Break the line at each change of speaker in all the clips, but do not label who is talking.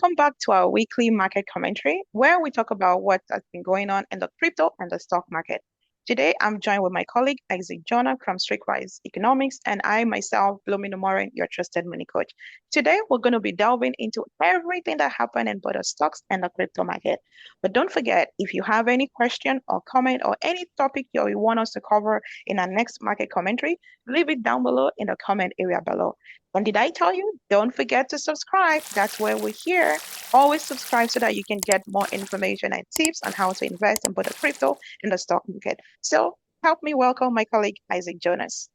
Welcome back to our weekly market commentary, where we talk about what has been going on in the crypto and the stock market. Today, I'm joined with my colleague, Jonas from Streetwise Economics, and I myself, Umoren, your trusted money coach. Today, we're going to be delving into everything that happened in both the stocks and the crypto market. But don't forget, if you have any question or comment or any topic you want us to cover in our next market commentary, leave it down below in the comment area below. And did I tell you? Don't forget to subscribe. That's where we're here. Always subscribe so that you can get more information and tips on how to invest in both the crypto and the stock market. So help me welcome my colleague, Jonas.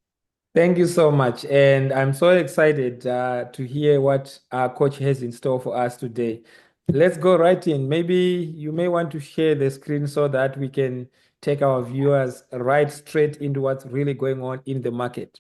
Thank you so much. And I'm so excited to hear what our coach has in store for us today. Let's go right in. Maybe you may want to share the screen so that we can take our viewers right straight into what's really going on in the market.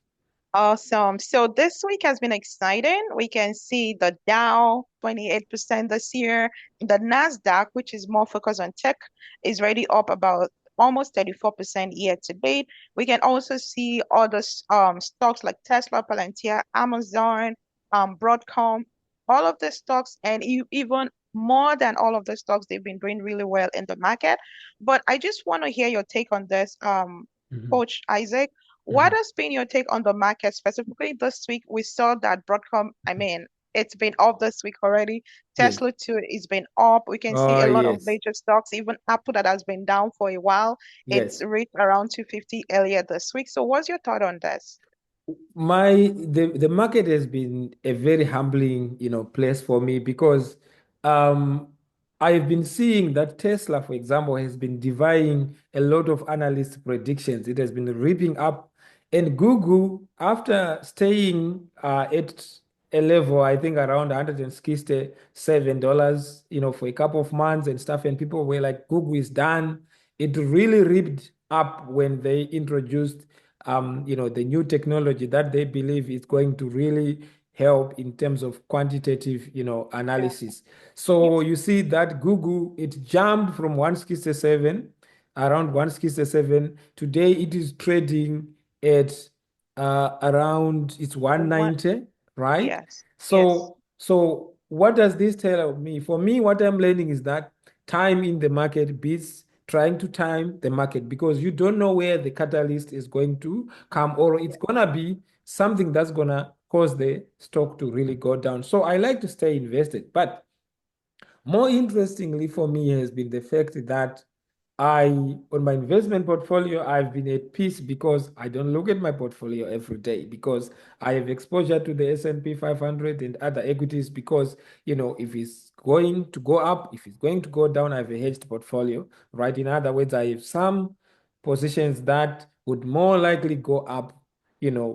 Awesome. So this week has been exciting. We can see the Dow 28% this year. The NASDAQ, which is more focused on tech, is already up about almost 34% year to date. We can also see other stocks like Tesla, Palantir, Amazon, Broadcom, all of the stocks, and even more than all of the stocks, they've been doing really well in the market. But I just want to hear your take on this,
Mhm,
Coach Isaac. What
mhm.
has been your take on the market specifically this week? We saw that Broadcom, it's been up this week already.
Yes.
Tesla too is been up. We can see
Oh,
a lot of
yes.
major stocks, even Apple that has been down for a while. It's
Yes.
reached around 250 earlier this week. So what's your thought on this?
The market has been a very humbling, place for me because um I've been seeing that Tesla, for example, has been defying a lot of analyst predictions. It has been ripping up, and Google, after staying at a level, I think around $167, for a couple of months and stuff, and people were like, Google is done. It really ripped up when they introduced the new technology that they believe is going to really help in terms of quantitative,
Yeah.
analysis. So
Yes.
you see that Google, it jumped from 167, around 167. Today it is trading at around it's
What?
190, right?
Yes. Yes.
So what does this tell me? For me, what I'm learning is that time in the market beats trying to time the market because you don't know where the catalyst is going to come, or it's gonna be something that's gonna cause the stock to really go down. So I like to stay invested. But more interestingly for me has been the fact that on my investment portfolio, I've been at peace because I don't look at my portfolio every day because I have exposure to the S&P 500 and other equities because, if it's going to go up, if it's going to go down, I have a hedged portfolio, right? In other words, I have some positions that would more likely go up.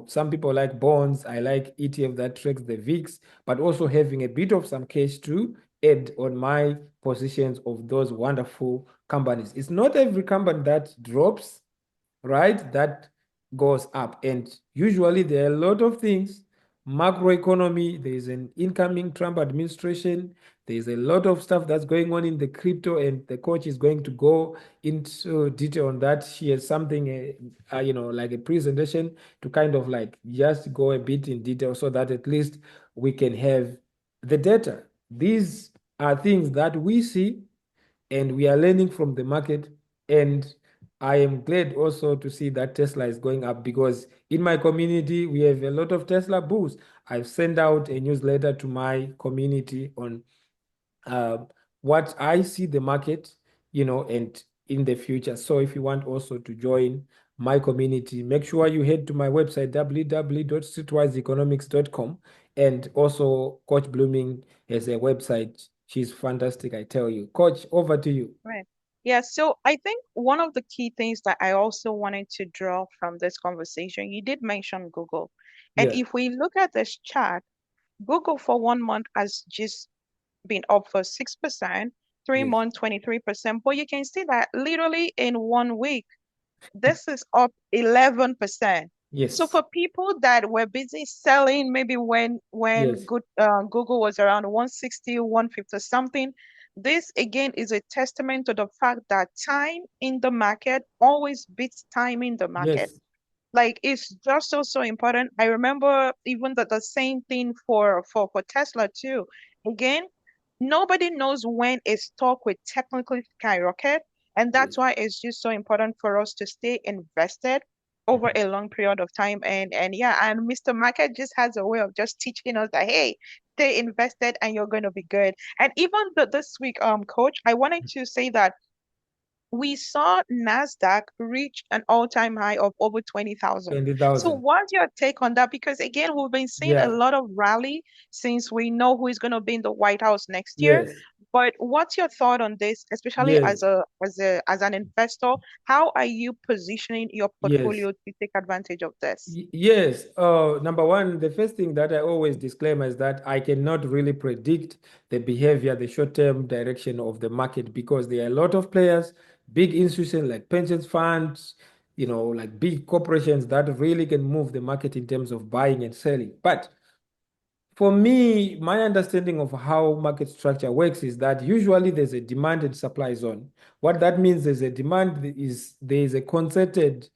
Some people like bonds. I like ETF that tracks the VIX, but also having a bit of some cash to add on my positions of those wonderful companies. It's not every company that drops, right? That goes up. And usually there are a lot of things. Macroeconomy, there's an incoming Trump administration. There's a lot of stuff that's going on in the crypto, and the coach is going to go into detail on that. She has something, like a presentation to kind of like just go a bit in detail so that at least we can have the data. These are things that we see and we are learning from the market. And I am glad also to see that Tesla is going up because in my community, we have a lot of Tesla bulls. I've sent out a newsletter to my community on uh, what I see the market, and in the future. So if you want also to join my community, make sure you head to my website, www.streetwiseeconomics.com. And also, Coach Blooming has a website. She's fantastic, I tell you. Coach, over to you.
Right. Yeah, so I think one of the key things that I also wanted to draw from this conversation, you did mention Google. And
Yeah.
if we look at this chart, Google for 1 month has just been up for 6%, three
Yes.
months, 23%. But you can see that literally in 1 week, this is up 11%. So
Yes.
for people that were busy selling, maybe when
Yes.
Google was around 160, 150 something, this again is a testament to the fact that time in the market always beats time in the market.
Yes.
Like it's just so important. I remember even the same thing for Tesla too. Again, nobody knows when a stock will technically skyrocket. And that's
Yes.
why it's just so important for us to stay invested over
Mhm.
a long period of time. And yeah, and Mr. Market just has a way of just teaching us that, hey, stay invested and you're going to be good. And even this week, coach, I wanted to say that we saw NASDAQ reach an all-time high of over 20,000. So
20,000.
what's your take on that? Because again, we've been seeing a
Yeah.
lot of rally since we know who is going to be in the White House next year.
Yes.
But what's your thought on this, especially
Yes.
as an investor? How are you positioning your
Yes.
portfolio to take advantage of this?
Yes. Number one, the first thing that I always disclaim is that I cannot really predict the behavior, the short-term direction of the market because there are a lot of players, big institutions like pensions funds, like big corporations that really can move the market in terms of buying and selling. But for me, my understanding of how market structure works is that usually there's a demand and supply zone. What that means is a demand is there is a concerted,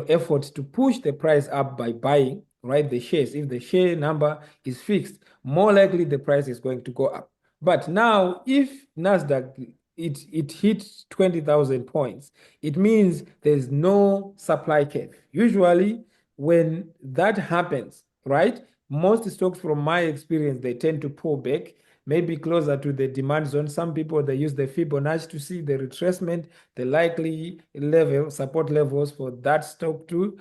effort to push the price up by buying, right, the shares. If the share number is fixed, more likely the price is going to go up. But now, if Nasdaq it hits 20,000 points, it means there's no supply curve. Usually, when that happens, right? Most stocks, from my experience, they tend to pull back, maybe closer to the demand zone. Some people they use the Fibonacci to see the retracement, the likely level, support levels for that stock to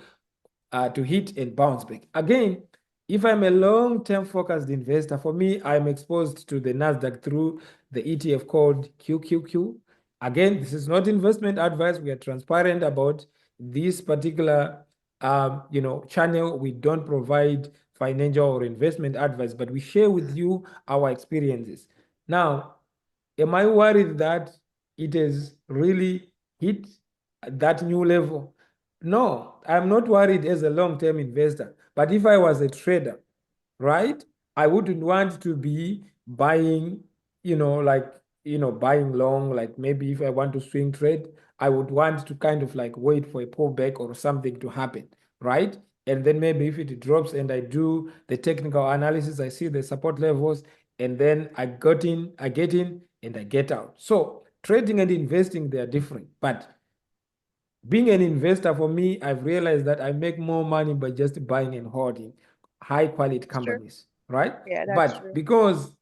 hit and bounce back. Again, if I'm a long-term focused investor, for me, I'm exposed to the NASDAQ through the ETF called QQQ. Again, this is not investment advice. We are transparent about this particular channel. We don't provide financial or investment advice, but we share with you our experiences. Now, am I worried that it has really hit that new level? No, I'm not worried as a long-term investor. But if I was a trader, right, I wouldn't want to be buying, buying long, like maybe if I want to swing trade, I would want to kind of like wait for a pullback or something to happen, right? And then maybe if it drops and I do the technical analysis, I see the support levels, and then I get in and I get out. So trading and investing, they are different. But being an investor, for me, I've realized that I make more money by just buying and holding high quality
It's true.
companies, right?
Yeah, that's
But
true.
because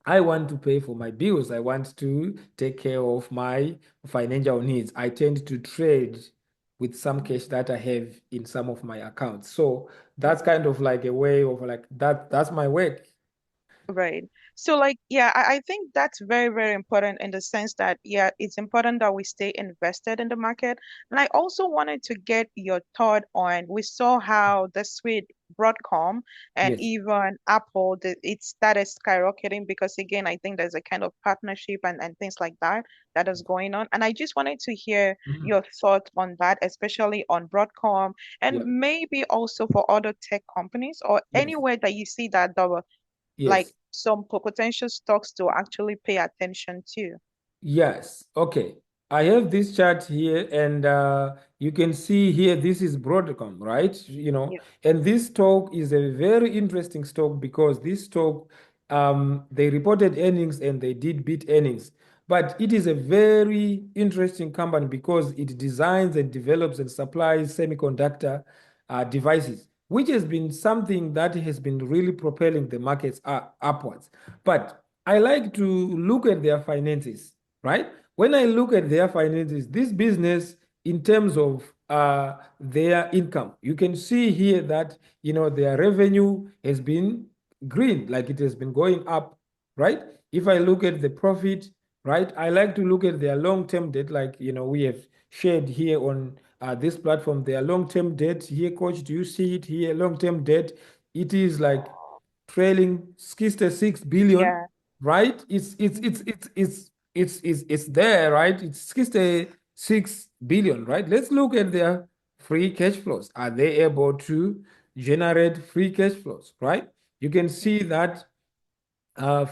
I want to pay for my bills, I want to take care of my financial needs, I tend to trade with some
Mhm.
cash that I have in some of my accounts. So that's
Right.
kind of like a way of like that's my work.
Right. So like, yeah, I think that's very, very important in the sense that, yeah, it's important that we stay invested in the market. And I also wanted to get your thought on, we saw how the suite Broadcom and
Yes.
even Apple, it started skyrocketing because again, I think there's a kind of partnership and things like that that is going on. And I just wanted to hear
Mhm.
your thought on that, especially on Broadcom and
Yeah.
maybe also for other tech companies or
Yes.
anywhere that you see that the like
Yes.
some potential stocks to actually pay attention to.
Yes. Okay. I have this chart here, and you can see here this is Broadcom, right?
Yeah,
And this stock is a very interesting stock because this stock, they reported earnings and they did beat earnings. But it is a very interesting company because it designs and develops and supplies semiconductor devices, which has been something that has been really propelling the markets upwards. But I like to look at their finances, right? When I look at their finances, this business, in terms of their income, you can see here that their revenue has been green, like it has been going up, right? If I look at the profit, right, I like to look at their long-term debt, like we have shared here on this platform. Their long-term debt here, coach, do you see it here? Long-term debt, it is like trailing 66 billion,
yeah.
right?
Mhm.
It's there, right? It's 66 billion, right? Let's look at their free cash flows. Are they able to generate free cash flows, right? You can
Yeah.
see that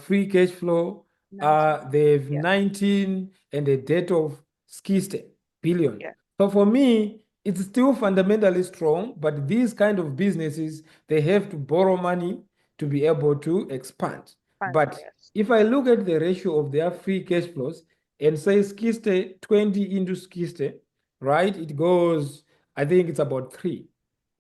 free cash flow,
Nice.
they have
Yeah,
19 and a debt of 60 billion.
yeah.
So for me, it's still fundamentally strong, but these kind of businesses, they have to borrow money to be able to expand.
Fun,
But
yes.
if I look at the ratio of their free cash flows and say skiste 20 into skiste, right? It goes, I think it's about 3,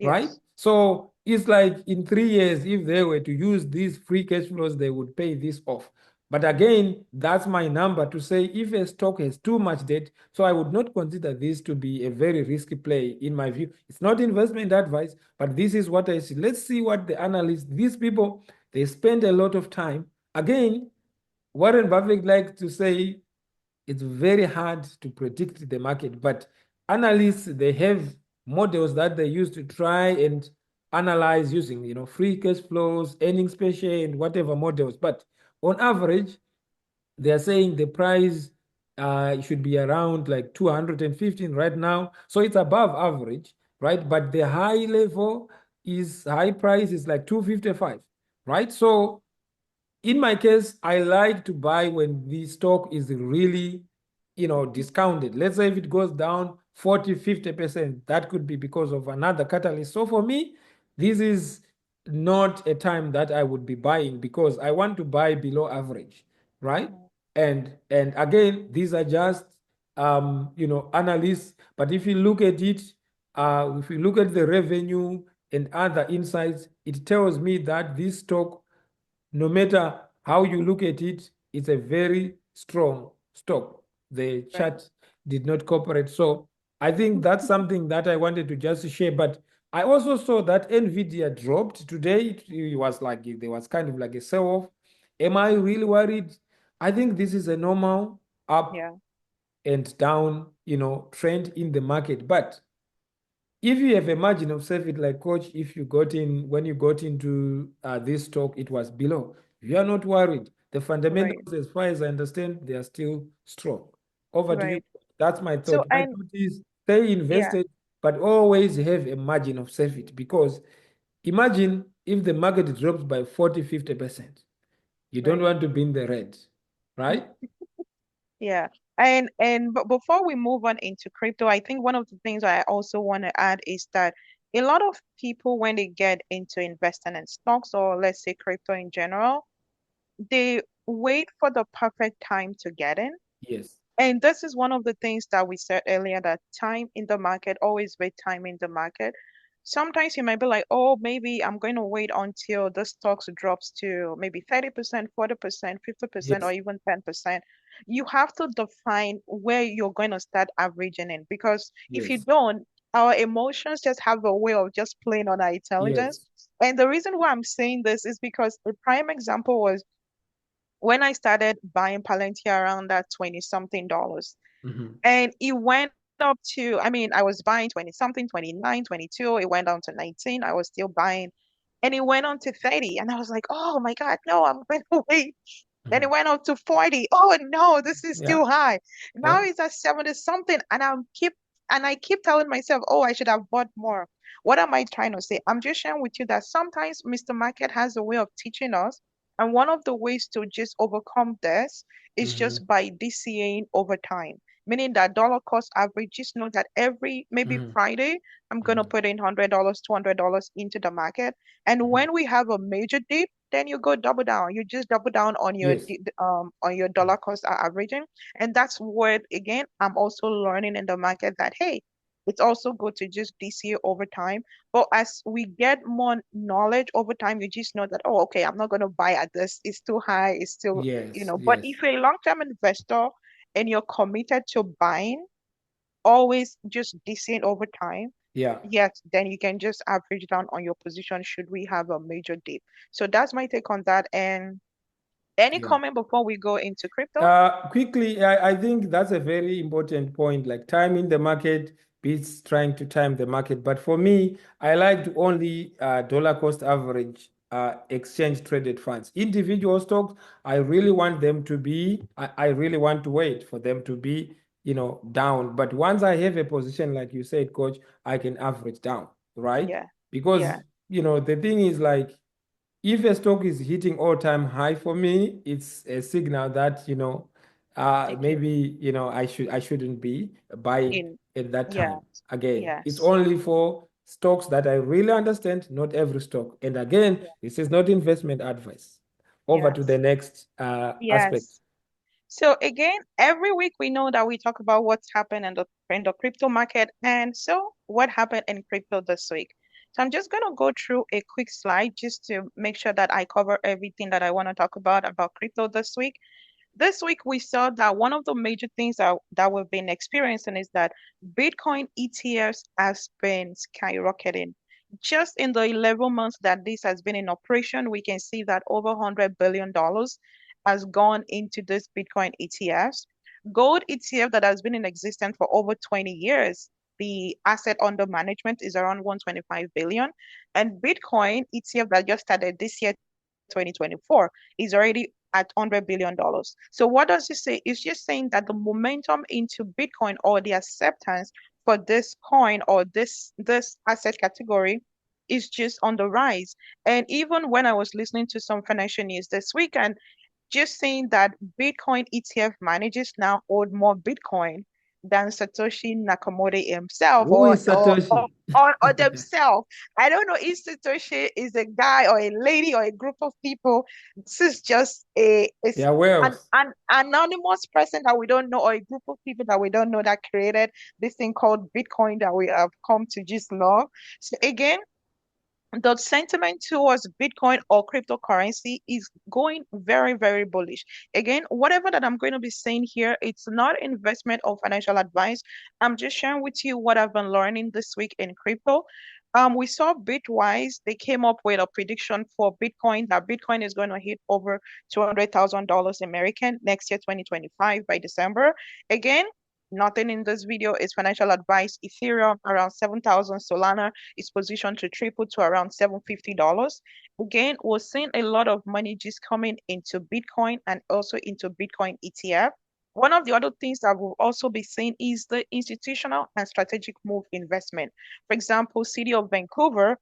right?
Yes.
So it's like in 3 years, if they were to use these free cash flows, they would pay this off. But again, that's my number to say if a stock has too much debt, so I would not consider this to be a very risky play in my view. It's not investment advice, but this is what I see. Let's see what the analysts, these people, they spend a lot of time. Again, Warren Buffett likes to say it's very hard to predict the market, but analysts, they have models that they use to try and analyze using, free cash flows, earnings per share, and whatever models. But on average, they are saying the price should be around like 215 right now. So it's above average, right? But the high price is like 255, right? So in my case, I like to buy when the stock is really, discounted. Let's say if it goes down 40, 50%, that could be because of another catalyst. So for me, this is not a time that I would be buying because I want to buy below average, right?
Mhm.
And again, these are just analysts. But if you look at it, if you look at the revenue and other insights, it tells me that this stock, no matter how you look at it, it's a very strong stock. The
Right.
chart did not cooperate. So I think that's something that I wanted to just share. But I also saw that NVIDIA dropped today. It was like there was kind of like a sell-off. Am I really worried? I think this is a normal up
Yeah.
and down, trend in the market. But if you have a margin of safety, like coach, if you got in when you got into this stock, it was below. You are not worried. The
Right.
fundamentals, as far as I understand, they are still strong. Over to you.
Right.
That's my
So,
thought. My
and
thought is stay
yeah,
invested, but always have a margin of safety because imagine if the market drops by 40, 50%. You don't
right.
want to be in the red, right?
Yeah. And but before we move on into crypto, I think one of the things I also want to add is that a lot of people when they get into investing in stocks or let's say crypto in general, they wait for the perfect time to get in.
Yes.
And this is one of the things that we said earlier that time in the market, always wait time in the market. Sometimes you might be like, oh, maybe I'm going to wait until the stocks drops to maybe 30%, 40%, 50%, or
Yes.
even 10%. You have to define where you're going to start averaging in because if you
Yes.
don't, our emotions just have a way of just playing on our intelligence.
Yes.
And the reason why I'm saying this is because a prime example was when I started buying Palantir around that 20 something dollars.
Mhm.
And it went up to, I mean, I was buying 20 something, 29, 22. It went down to 19. I was still buying. And it went on to 30. And I was like, oh my God, no, I'm going to wait. Then it
Mhm.
went up to 40. Oh no, this is
Yeah.
too high. Now
Yeah.
it's at 70 something. And I keep telling myself, oh, I should have bought more. What am I trying to say? I'm just sharing with you that sometimes Mr. Market has a way of teaching us. And one of the ways to just overcome this is
Mhm.
just by DCAing over time, meaning that dollar cost average. Just know that every maybe
Mhm.
Friday, I'm gonna
Mhm.
put in $100, $200 into the market. And
Mhm.
when we have a major dip, then you go double down. You just double down
Yes.
on your dollar cost averaging. And that's what again I'm also learning in the market that hey, it's also good to just DCA over time. But as we get more knowledge over time, you just know that, oh, okay, I'm not gonna buy at this, it's too high, it's still,
Yes.
but
Yes.
if you're a long-term investor and you're committed to buying, always just DCA over time.
Yeah.
Yes, then you can just average down on your position should we have a major dip. So that's my take on that. And any
Yeah.
comment before we go into crypto?
Quickly, I think that's a very important point. Like timing the market beats trying to time the market. But for me, I like to only dollar cost average exchange traded funds. Individual stocks, I really want them to be, I really want to wait for them to be, down. But once I have a position, like you said, coach, I can average down, right?
Yeah,
Because,
yeah,
the thing is like, if a stock is hitting all-time high for me, it's a signal that,
okay.
maybe, I shouldn't be buying
In
at that
yeah,
time. Again, it's
yes.
only for stocks that I really understand, not every stock. And again,
Yeah.
this is not investment advice. over to the
Yes.
next aspect.
Yes. So again, every week we know that we talk about what's happened in the crypto market. And so what happened in crypto this week? So I'm just going to go through a quick slide just to make sure that I cover everything that I want to talk about crypto this week. This week, we saw that one of the major things that we've been experiencing is that Bitcoin ETFs has been skyrocketing. Just in the 11 months that this has been in operation, we can see that over $100 billion has gone into this Bitcoin ETFs. Gold ETF that has been in existence for over 20 years, the asset under management is around 125 billion. And Bitcoin ETF that just started this year, 2024, is already at $100 billion. So what does it say? It's just saying that the momentum into Bitcoin or the acceptance for this coin or this asset category is just on the rise. And even when I was listening to some financial news this weekend, just saying that Bitcoin ETF managers now hold more Bitcoin than Satoshi Nakamoto himself
Who is Satoshi?
or themselves. I don't know if Satoshi is a guy or a lady or a group of people. This is just
They are whales.
an anonymous person that we don't know or a group of people that we don't know that created this thing called Bitcoin that we have come to just love. So again, the sentiment towards Bitcoin or cryptocurrency is going very, very bullish. Again, whatever that I'm going to be saying here, it's not investment or financial advice. I'm just sharing with you what I've been learning this week in crypto. We saw Bitwise, they came up with a prediction for Bitcoin that Bitcoin is going to hit over $200,000 American next year, 2025 by December. Again, nothing in this video is financial advice. Ethereum around 7,000, Solana is positioned to triple to around $750. Again, we're seeing a lot of money just coming into Bitcoin and also into Bitcoin ETF. One of the other things that we'll also be seeing is the institutional and strategic move investment. For example, City of Vancouver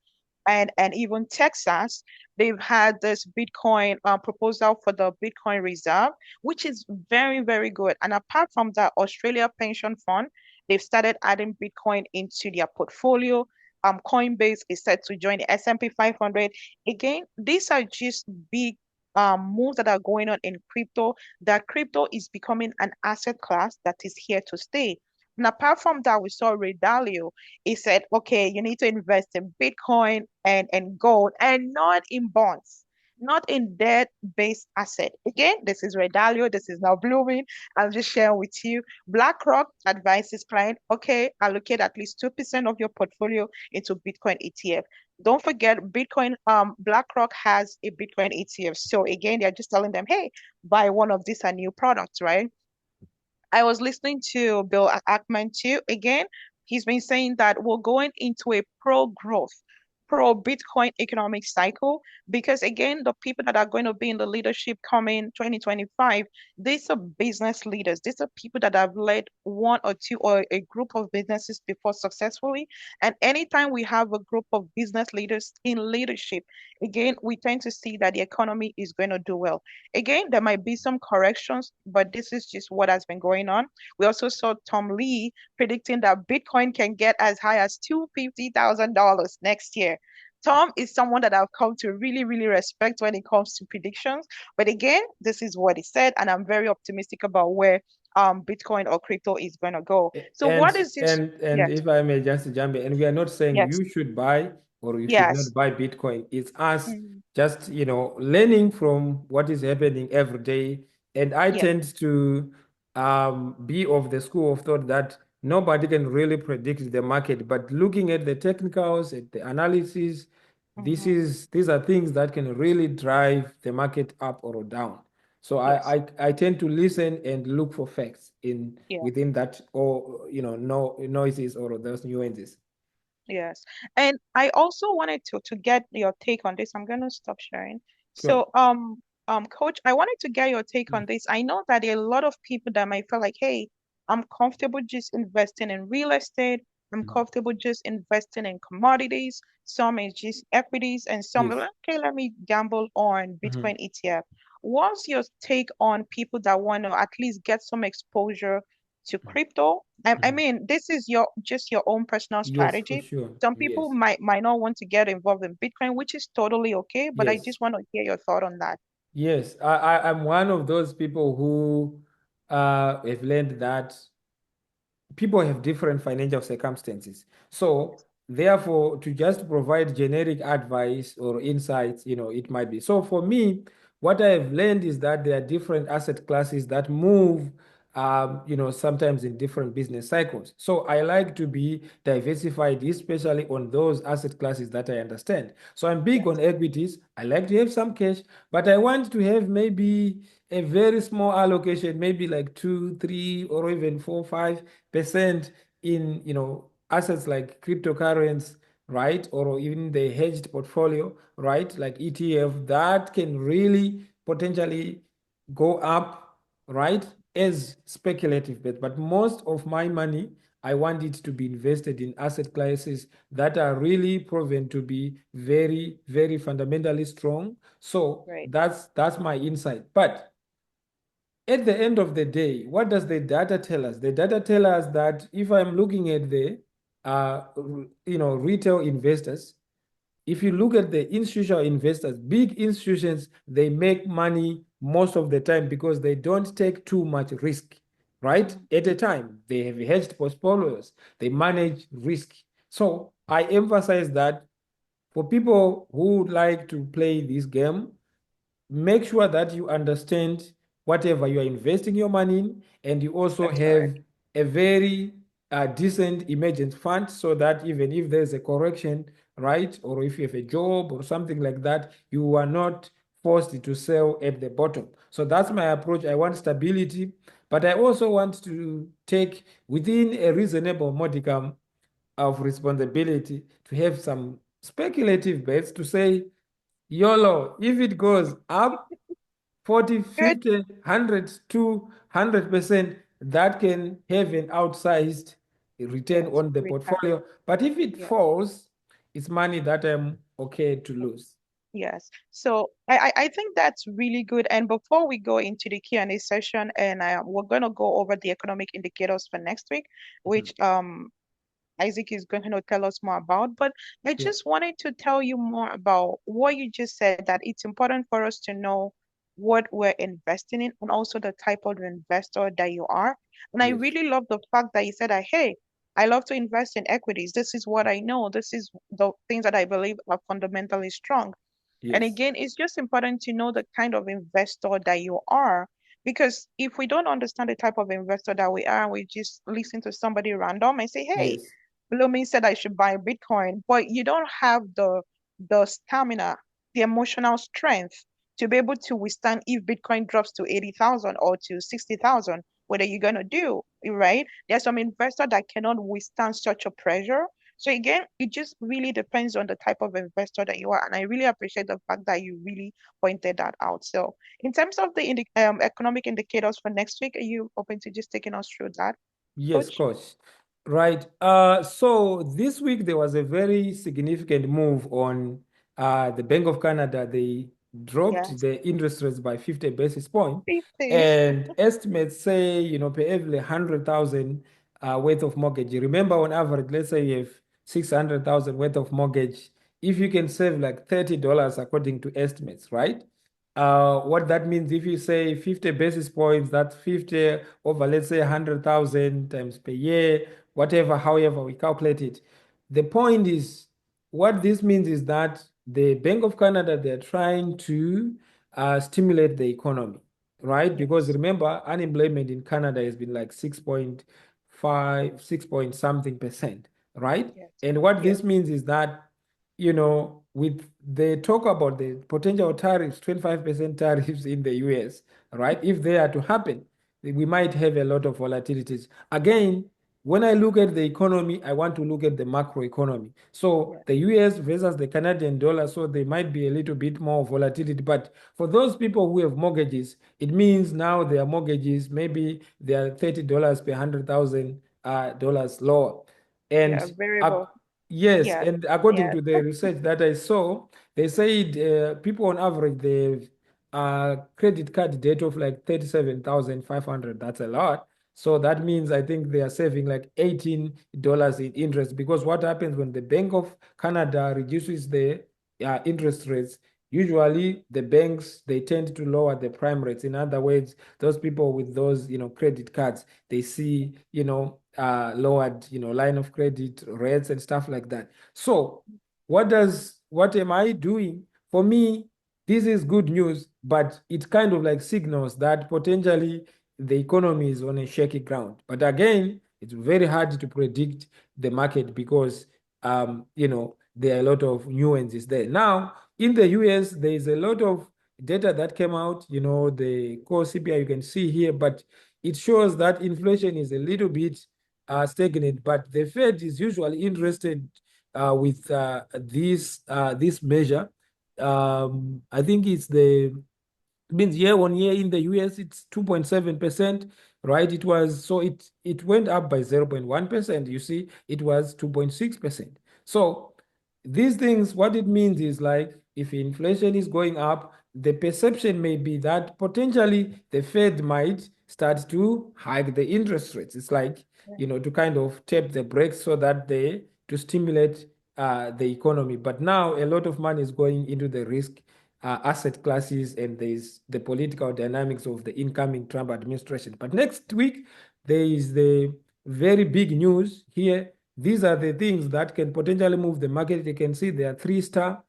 and even Texas, they've had this Bitcoin proposal for the Bitcoin reserve, which is very, very good. And apart from that, Australia Pension Fund, they've started adding Bitcoin into their portfolio. Coinbase is set to join the S&P 500. Again, these are just big moves that are going on in crypto, that crypto is becoming an asset class that is here to stay. And apart from that, we saw Ray Dalio. He said, okay, you need to invest in Bitcoin and gold and not in bonds, not in debt-based asset. Again, this is Ray Dalio. This is now blooming. I'll just share with you. BlackRock advises client, okay, allocate at least 2% of your portfolio into Bitcoin ETF. Don't forget, BlackRock has a Bitcoin ETF. So again, they're just telling them, hey, buy one of these new products, right? I was listening to Bill Ackman too. Again, he's been saying that we're going into a pro-growth, pro-Bitcoin economic cycle because again, the people that are going to be in the leadership coming 2025, these are business leaders. These are people that have led one or two or a group of businesses before successfully. And anytime we have a group of business leaders in leadership, again, we tend to see that the economy is going to do well. Again, there might be some corrections, but this is just what has been going on. We also saw Tom Lee predicting that Bitcoin can get as high as $250,000 next year. Tom is someone that I've come to really, really respect when it comes to predictions. But again, this is what he said, and I'm very optimistic about where Bitcoin or crypto is going to go. So what
And
is this?
and
Yes,
if I may just jump in, and we are not saying
yes,
you should buy or you should not
yes.
buy Bitcoin. It's us
Mhm.
just, learning from what is happening every day. And I
Yes,
tend to be of the school of thought that nobody can really predict the market, but looking at the technicals, at the analysis,
mhm.
these are things that can really drive the market up or down. So
Yes,
I tend to listen and look for facts in
yes.
within that, or no noises or those nuances.
Yes. And I also wanted to get your take on this. I'm gonna stop sharing.
Sure.
So, Coach, I wanted to get your take on this. I know that there are a lot of people that might feel like, hey, I'm comfortable just investing in real estate. I'm
Mhm.
comfortable just investing in commodities. Some is just equities, and some are
Yes.
like, okay, let me gamble on
Mhm.
Bitcoin ETF. What's your take on people that want to at least get some exposure to crypto? I
Mhm.
mean, this is your own personal
Yes, for
strategy.
sure.
Some people
Yes.
might not want to get involved in Bitcoin, which is totally okay, but I
Yes.
just want to hear your thought on that.
Yes, I'm one of those people who have learned that people have different financial circumstances. So
Yes,
therefore, to just provide generic advice or insights, it might be. So for me, what I have learned is that there are different asset classes that move, sometimes in different business cycles. So I like to be diversified, especially on those asset classes that I understand. So I'm big on
yes,
equities. I like to have some cash, but I want to have maybe a very small allocation, maybe like 2, 3, or even 4, 5% in assets like cryptocurrencies, right? Or even the hedged portfolio, right? Like ETF that can really potentially go up, right? As speculative bet. But most of my money, I want it to be invested in asset classes that are really proven to be very, very fundamentally strong. So
great.
that's my insight. But at the end of the day, what does the data tell us? The data tell us that if I'm looking at the retail investors, if you look at the institutional investors, big institutions, they make money most of the time because they don't take too much risk, right?
Mhm.
At a time, they have hedged portfolios, they manage risk. So I emphasize that for people who would like to play this game, make sure that you understand whatever you are investing your money in, and you also
That's
have
correct.
a very decent emergent fund so that even if there's a correction, right, or if you have a job or something like that, you are not forced to sell at the bottom. So that's my approach. I want stability, but I also want to take within a reasonable modicum of responsibility to have some speculative bets to say, YOLO, if it goes up 40,
Good.
50, 100, 200%, that can have an outsized return
Yes,
on the
return.
portfolio. But if it
Yeah.
falls, it's money that I'm okay to lose.
Yes. So I think that's really good. And before we go into the Q&A session, and we're going to go over the economic indicators for next week,
Mhm.
which Isaac is going to tell us more about. But I
Yeah.
just wanted to tell you more about what you just said, that it's important for us to know what we're investing in and also the type of investor that you are. And I
Yes.
really love the fact that you said that, hey, I love to invest in equities. This is what I know. This is the things that I believe are fundamentally strong. And
Yes.
again, it's just important to know the kind of investor that you are. Because if we don't understand the type of investor that we are, we just listen to somebody random and say, hey,
Yes.
Blooming said I should buy Bitcoin, but you don't have the stamina, the emotional strength to be able to withstand if Bitcoin drops to 80,000 or to 60,000. What are you gonna do? Right? There's some investor that cannot withstand such a pressure. So again, it just really depends on the type of investor that you are. And I really appreciate the fact that you really pointed that out. So in terms of the economic indicators for next week, are you open to just taking us through that,
Yes,
Coach?
coach. Right. So this week there was a very significant move on the Bank of Canada. They dropped
Yes.
the interest rates by 50 basis points,
50.
and estimates say, per every 100,000 worth of mortgage. You remember, on average, let's say you have 600,000 worth of mortgage. If you can save like $30 according to estimates, right? What that means, if you say 50 basis points, that's 50 over, let's say, 100,000 times per year, whatever, however we calculate it. The point is, what this means is that the Bank of Canada, they're trying to stimulate the economy, right? Because
Yes.
remember, unemployment in Canada has been like 6.5, 6 point something percent, right?
Yes.
And what
Yes.
this means is that, with the talk about the potential tariffs, 25% tariffs in the US, right? If they are to happen, we might have a lot of volatilities. Again, when I look at the economy, I want to look at the macro economy. So
Yes.
the US versus the Canadian dollar, so there might be a little bit more volatility. But for those people who have mortgages, it means now their mortgages, maybe they are $30 per $100,000 lower.
Yeah.
And
Variable.
yes,
Yes.
and according
Yes.
to the research that I saw, they said people on average, they credit card debt of like 37,500. That's a lot. So that means I think they are saving like $18 in interest, because what happens when the Bank of Canada reduces the interest rates, usually the banks, they tend to lower the prime rates. In other words, those people with those, credit cards, they see, lowered, line of credit rates and stuff like that. So what am I doing? For me, this is good news, but it kind of like signals that potentially the economy is on a shaky ground. But again, it's very hard to predict the market because there are a lot of nuances there. Now, in the US, there is a lot of data that came out, the core CPI you can see here, but it shows that inflation is a little bit stagnant, but the Fed is usually interested with this measure. I think means year on year in the US, it's 2.7%, right? It went up by 0.1%. You see, it was 2.6%. So these things, what it means is like if inflation is going up, the perception may be that potentially the Fed might start to hike the interest rates. It's like, to kind of tap the brakes so that to stimulate the economy. But now a lot of money is going into the risk asset classes, and there's the political dynamics of the incoming Trump administration. But next week, there is the very big news here. These are the things that can potentially move the market. You can see there are 3-star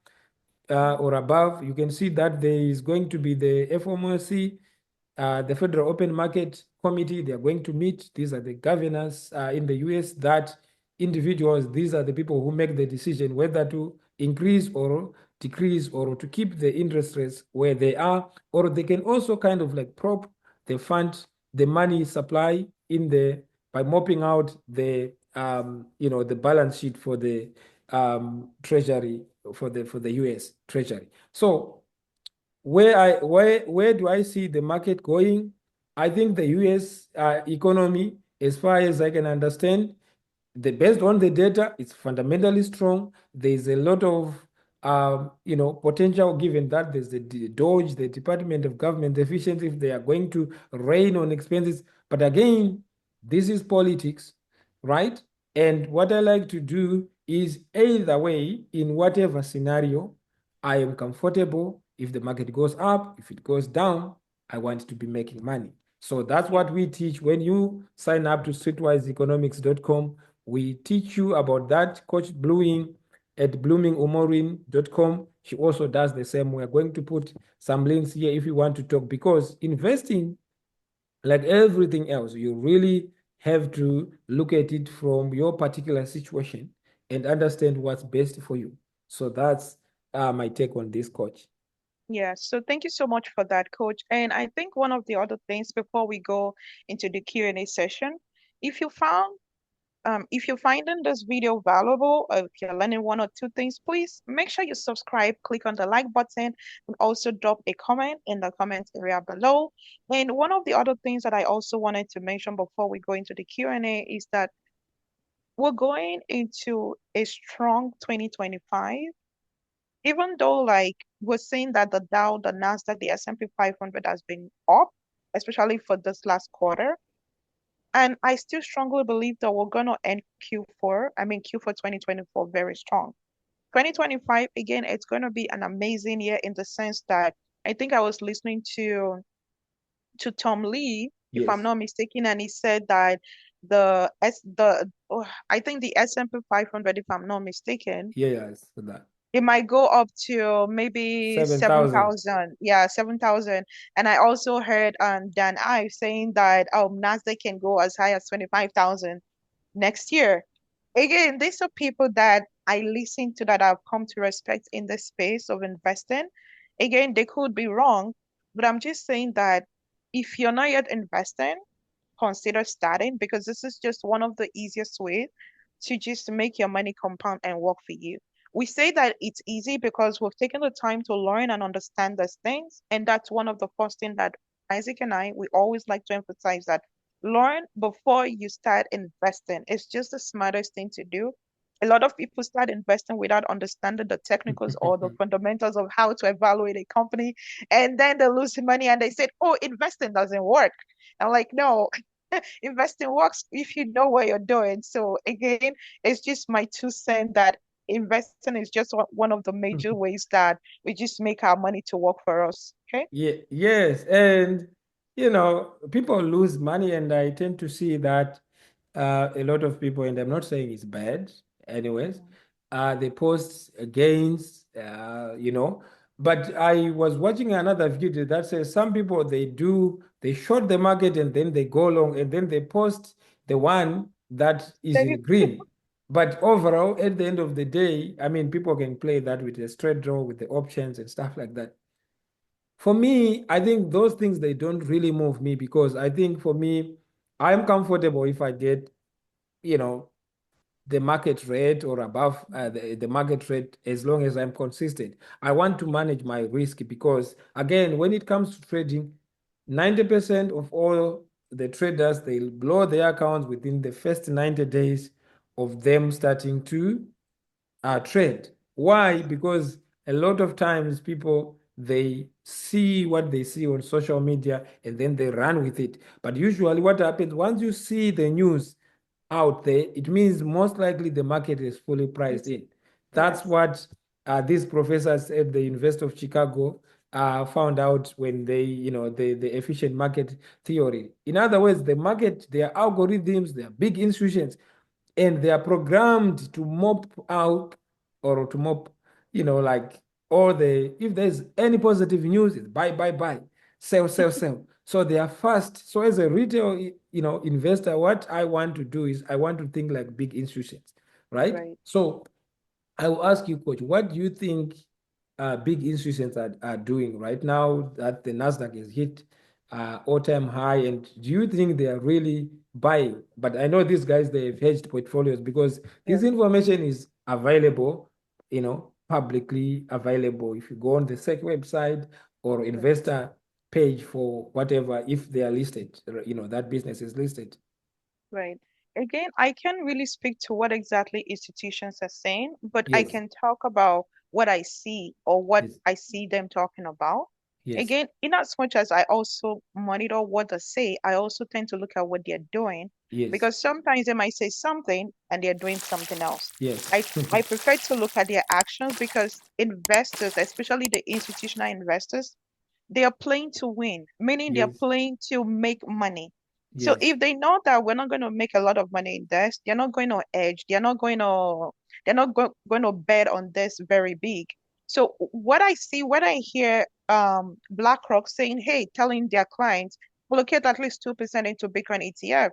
or above. You can see that there is going to be the FOMC, the Federal Open Market Committee. They are going to meet. These are the governors in the US, that individuals, these are the people who make the decision whether to increase or decrease or to keep the interest rates where they are, or they can also kind of like prop the money supply by mopping out the balance sheet for the treasury, for the US treasury. So where do I see the market going? I think the US economy, as far as I can understand, based on the data, it's fundamentally strong. There's a lot of potential, given that there's the DOGE, the Department of Government Efficiency, if they are going to rein on expenses. But again, this is politics, right? And what I like to do is either way, in whatever scenario, I am comfortable. If the market goes up, if it goes down, I want to be making money. So that's what we teach. When you sign up to streetwiseeconomics.com, we teach you about that. Coach Bluing at bloomingumoren.com, she also does the same. We're going to put some links here if you want to talk, because investing, like everything else, you really have to look at it from your particular situation and understand what's best for you. So that's my take on this, Coach.
Yeah, so thank you so much for that, Coach. And I think one of the other things before we go into the Q&A session, if you found if you're finding this video valuable, or if you're learning one or two things, please make sure you subscribe, click on the like button, and also drop a comment in the comment area below. And one of the other things that I also wanted to mention before we go into the Q&A is that we're going into a strong 2025. Even though like we're saying that the Dow, the NASDAQ, the S&P 500 has been up, especially for this last quarter. And I still strongly believe that we're going to end Q4 2024 very strong. 2025, again, it's going to be an amazing year in the sense that I think I was listening to Tom Lee, if I'm
Yes.
not mistaken, and he said that I think the S&P 500, if I'm not mistaken,
Yeah, yes, for that.
it might go up to maybe
7,000.
7,000. Yeah, 7,000. And I also heard Dan Ive saying that Nasdaq can go as high as 25,000 next year. Again, these are people that I listen to, that I've come to respect in the space of investing. Again, they could be wrong, but I'm just saying that if you're not yet investing, consider starting, because this is just one of the easiest ways to just make your money compound and work for you. We say that it's easy because we've taken the time to learn and understand these things. And that's one of the first things that Isaac and we always like to emphasize, that learn before you start investing. It's just the smartest thing to do. A lot of people start investing without understanding the technicals or the fundamentals of how to evaluate a company. And then they lose money and they said, oh, investing doesn't work. I'm like, no, investing works if you know what you're doing. So again, it's just my 2 cents that investing is just one of the major ways that we just make our money to work for us. Okay.
Yeah, yes. And, people lose money, and I tend to see that a lot of people, and I'm not saying it's bad, anyways,
Mhm.
they post gains, but I was watching another video that says some people, they short the market and then they go long and then they post the one that is
Then
in green. But overall, at the end of the day, I mean, people can play that with a straight draw, with the options and stuff like that. For me, I think those things, they don't really move me, because I think for me, I'm comfortable if I get, you know, the market rate or above the market rate, as long as I'm consistent. I want to manage my risk because, again, when it comes to trading, 90% of all the traders, they'll blow their accounts within the first 90 days of them starting to trend. Why? Because a lot of times people, they see what they see on social media and then they run with it. But usually what happens, once you see the news out there, it means most likely the market is fully priced in. That's
Yes.
what these professors at the University of Chicago found out when they, the efficient market theory. In other words, the market, their algorithms, their big institutions, and they are programmed to mop out, or to mop, like, all the, if there's any positive news, it's buy, buy, buy, sell, sell, sell. So they are fast. So as a retail, investor, what I want to do is I want to think like big institutions, right?
Right.
So I will ask you, Coach, what do you think big institutions are doing right now that the NASDAQ is hit all-time high? And do you think they are really buying? But I know these guys, they've hedged portfolios, because
Yeah.
this information is available, publicly available. If you go on the SEC website or
Right.
investor page for whatever, if they are listed, that business is listed.
Right. Again, I can't really speak to what exactly institutions are saying, but I
Yes,
can talk about what I see or what
yes,
I see them talking about.
yes,
Again, in as much as I also monitor what they say, I also tend to look at what they're doing
yes,
because sometimes they might say something and they're doing something else.
yes,
I prefer to look at their actions because investors, especially the institutional investors, they are playing to win, meaning they're
yes,
playing to make money. So
yes,
if they know that we're not going to make a lot of money in this, they're not going to edge. They're not going to bet on this very big. So what I see, when I hear BlackRock saying, hey, telling their clients, allocate at least 2% into Bitcoin ETF,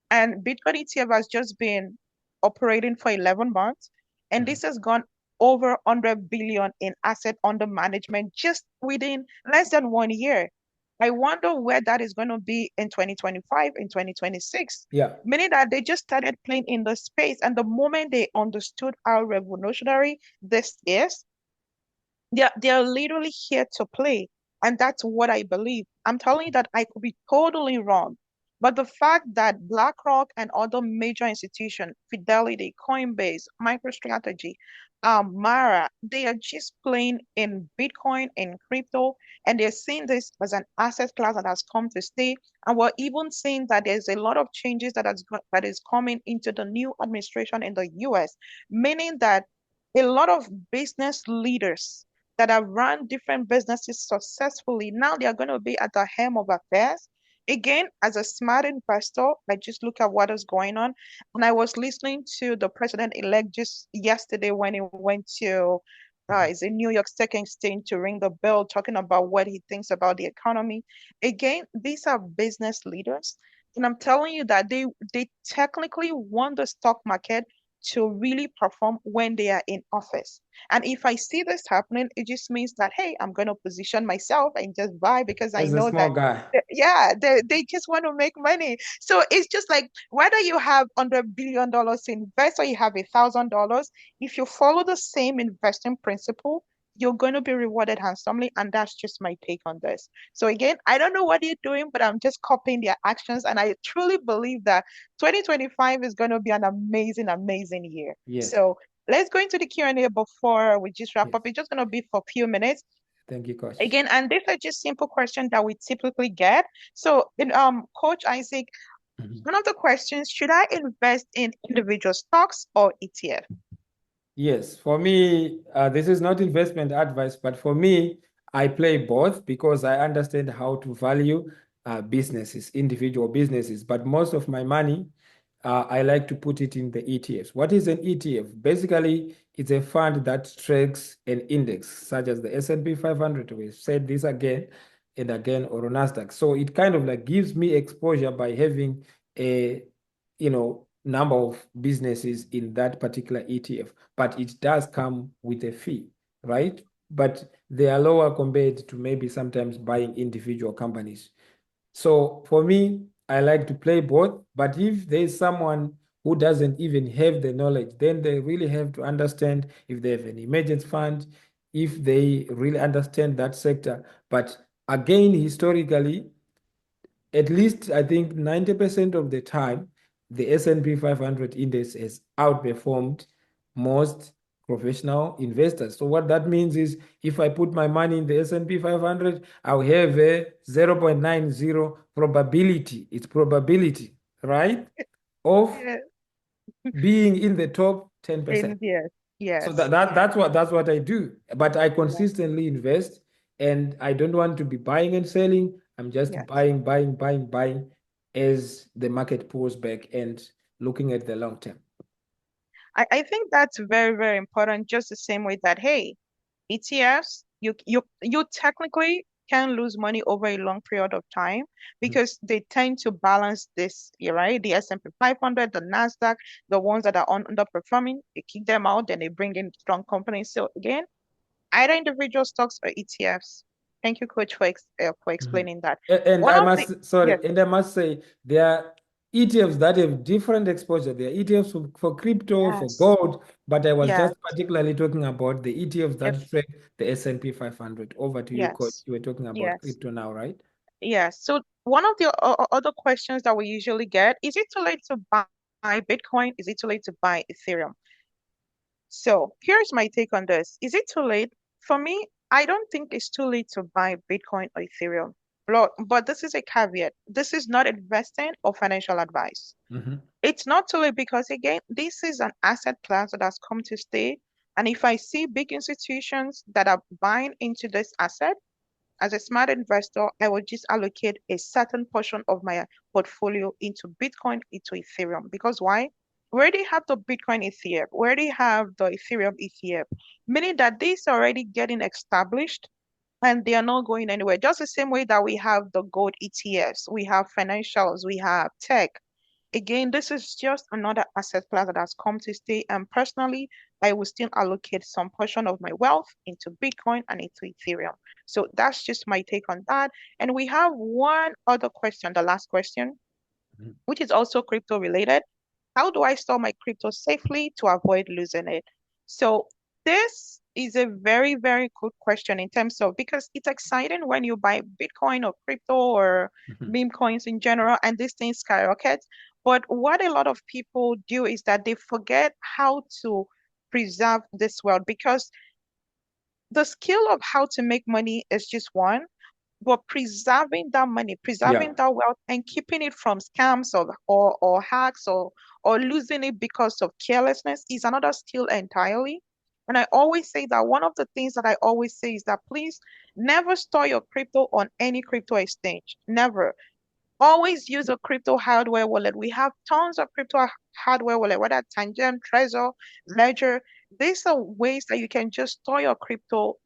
and Bitcoin ETF has just been operating for 11 months, and
mhm,
this has gone over 100 billion in asset under management just within less than 1 year. I wonder where that is going to be in 2025, in 2026,
yeah,
meaning that they just started playing in the space. And the moment they understood how revolutionary this is, they're literally here to play. And that's what I believe. I'm telling you that I could be totally wrong. But the fact that BlackRock and other major institutions, Fidelity, Coinbase, MicroStrategy, Mara, they are just playing in Bitcoin and crypto, and they're seeing this as an asset class that has come to stay. And we're even seeing that there's a lot of changes that is coming into the new administration in the US, meaning that a lot of business leaders that have run different businesses successfully. Now they are going to be at the helm of affairs. Again, as a smart investor, I just look at what is going on. And I was listening to the president-elect just yesterday when he went to
mhm,
is in New York Stock Exchange to ring the bell, talking about what he thinks about the economy. Again, these are business leaders. And I'm telling you that they technically want the stock market to really perform when they are in office. And if I see this happening, it just means that, hey, I'm going to position myself and just buy because I
as a
know
small
that,
guy.
yeah, they just want to make money. So it's just like whether you have $100 billion to invest or you have $1,000, if you follow the same investing principle, you're going to be rewarded handsomely. And that's just my take on this. So again, I don't know what they're doing, but I'm just copying their actions. And I truly believe that 2025 is going to be an amazing, amazing year.
Yes,
So let's go into the Q&A before we just wrap
yes.
up. It's just going to be for a few minutes.
Thank you, Coach.
Again, and these are just simple questions that we typically get. So, Coach Isaac,
Mhm.
one of the questions, should I invest in individual stocks or ETF?
Yes, for me, this is not investment advice, but for me, I play both because I understand how to value businesses, individual businesses. But most of my money, I like to put it in the ETFs. What is an ETF? Basically, it's a fund that tracks an index, such as the S&P 500. We've said this again and again, or NASDAQ. So it kind of like gives me exposure by having a, number of businesses in that particular ETF, but it does come with a fee, right? But they are lower compared to maybe sometimes buying individual companies. So for me, I like to play both. But if there's someone who doesn't even have the knowledge, then they really have to understand if they have an emergency fund, if they really understand that sector. But again, historically, at least I think 90% of the time, the S&P 500 index has outperformed most professional investors. So what that means is if I put my money in the S&P 500, I'll have a 0.90 probability. It's probability, right? Of
Yeah.
being in the top 10%.
Yes,
So
yes,
that's what I do. But I
yes,
consistently invest, and I don't want to be buying and selling. I'm just
yes.
buying, buying, buying, buying as the market pulls back and looking at the long term.
I think that's very, very important, just the same way that, hey, ETFs, you technically can lose money over a long period of time
Mhm.
because they tend to balance this, right? The S&P 500, the NASDAQ, the ones that are underperforming, they kick them out, then they bring in strong companies. So again, either individual stocks or ETFs. Thank you, Coach, for
Mhm.
explaining that.
And
One
I
of the
must,
Yes,
sorry, and I must say there are ETFs that have different exposure. There are ETFs for crypto, for
yes,
gold, but I was
yes,
just particularly talking about the ETFs
yep,
that track the S&P 500. Over to you, Coach.
yes,
You were talking about
yes.
crypto now, right?
Yes. So one of the other questions that we usually get, is it too late to buy Bitcoin? Is it too late to buy Ethereum? So here's my take on this. Is it too late? For me, I don't think it's too late to buy Bitcoin or Ethereum. But this is a caveat. This is not investing or financial advice.
Mhm.
It's not too late because, again, this is an asset class that has come to stay. And if I see big institutions that are buying into this asset, as a smart investor, I will just allocate a certain portion of my portfolio into Bitcoin, into Ethereum. Because why? We already have the Bitcoin ETF, we already have the Ethereum ETF, meaning that these are already getting established and they are not going anywhere. Just the same way that we have the gold ETFs, we have financials, we have tech. Again, this is just another asset class that has come to stay. And personally, I will still allocate some portion of my wealth into Bitcoin and into Ethereum. So that's just my take on that. And we have one other question, the last question,
Mhm.
which is also crypto related. How do I store my crypto safely to avoid losing it? So this is a very, very good question in terms of, because it's exciting when you buy Bitcoin or crypto or
Mhm.
meme coins in general and these things skyrocket. But what a lot of people do is that they forget how to preserve this wealth, because the skill of how to make money is just one, but preserving that money,
Yeah.
preserving that wealth, and keeping it from scams or hacks or losing it because of carelessness is another skill entirely. And I always say that one of the things that I always say is that please never store your crypto on any crypto exchange. Never. Always use a crypto hardware wallet. We have tons of crypto hardware wallet, whether Tangent, Trezor, Ledger. These are ways that you can just store your crypto,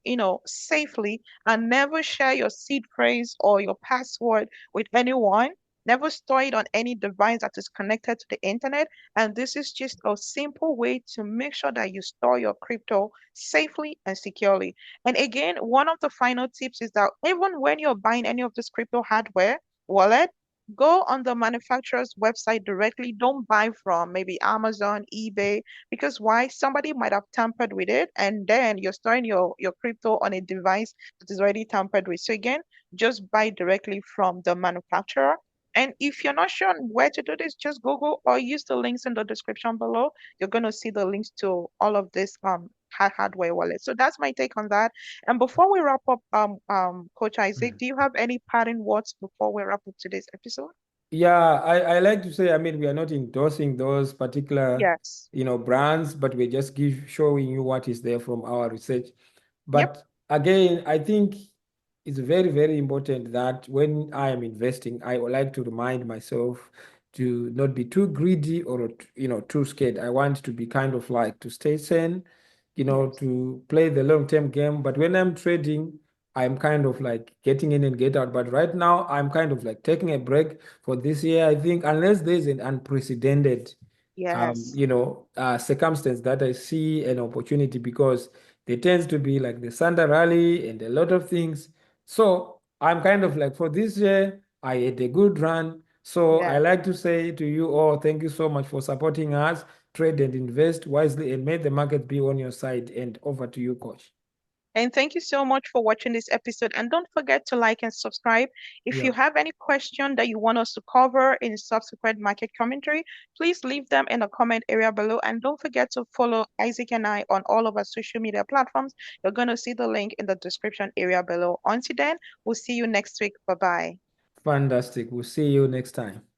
safely, and never share your seed phrase or your password with anyone. Never store it on any device that is connected to the internet. And this is just a simple way to make sure that you store your crypto safely and securely. And again, one of the final tips is that even when you're buying any of this crypto hardware wallet, go on the manufacturer's website directly. Don't buy from maybe Amazon, eBay, because why? Somebody might have tampered with it, and then you're storing your crypto on a device that is already tampered with. So again, just buy directly from the manufacturer. And if you're not sure on where to do this, just Google or use the links in the description below. You're going to see the links to all of this hardware wallets. So that's my take on that. And before we wrap up, Coach Isaac,
Mhm.
do you have any parting words before we wrap up today's episode?
Yeah, I like to say, I mean, we are not endorsing those particular,
Yes.
brands, but we're just showing you what is there from our research.
Yep.
But again, I think it's very, very important that when I am investing, I would like to remind myself to not be too greedy or, too scared. I want to be kind of like to stay sane,
Yes.
to play the long-term game. But when I'm trading, I'm kind of like getting in and get out. But right now, I'm kind of like taking a break for this year. I think unless there's an unprecedented,
Yes.
circumstance that I see an opportunity because there tends to be like the Santa rally and a lot of things. So I'm kind of like for this year, I had a good run. So I
Yes.
like to say to you all, thank you so much for supporting us. Trade and invest wisely and may the market be on your side. And over to you, Coach.
And thank you so much for watching this episode. And don't forget to like and subscribe. If
Yeah,
you have any question that you want us to cover in subsequent market commentary, please leave them in the comment area below. And don't forget to follow Isaac and I on all of our social media platforms. You're going to see the link in the description area below. Until then, we'll see you next week. Bye bye.
fantastic. We'll see you next time.